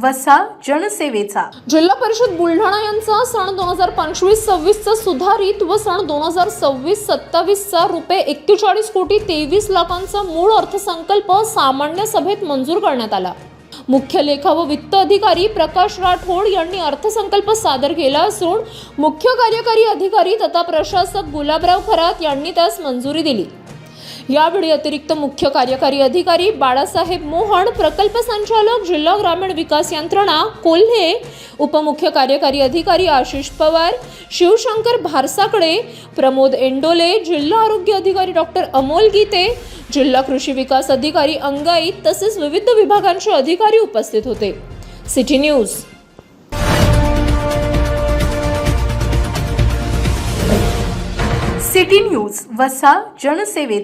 वसा जनसेवेचा. जिल्हा परिषद बुलढाणा यांचा सन 2025-26 सुधारित व सन 2026-27 रुपये 41 कोटी 23 लाखांचा मूळ अर्थसंकल्प सामान्य सभेत मंजूर करण्यात आला. मुख्य लेखा व वित्त अधिकारी प्रकाश राठोड यांनी अर्थसंकल्प सादर केला असून मुख्य कार्यकारी अधिकारी तथा प्रशासक गुलाबराव खरात यांनी त्यास मंजुरी दिली. यावेळी अतिरिक्त मुख्य कार्यकारी अधिकारी बाळासाहेब मोहन, प्रकल्प संचालक जिल्हा ग्रामीण विकास यंत्रणा कोल्हे, उपमुख्य कार्यकारी अधिकारी आशिष पवार, शिवशंकर भारसाकडे, प्रमोद एंडोले, जिल्हा आरोग्य अधिकारी डॉक्टर अमोल गीते, जिल्हा कृषी विकास अधिकारी अंगाईत तसेच विविध विभागांचे अधिकारी उपस्थित होते. City news. सिटी न्यूज वसा जनसेवेचा.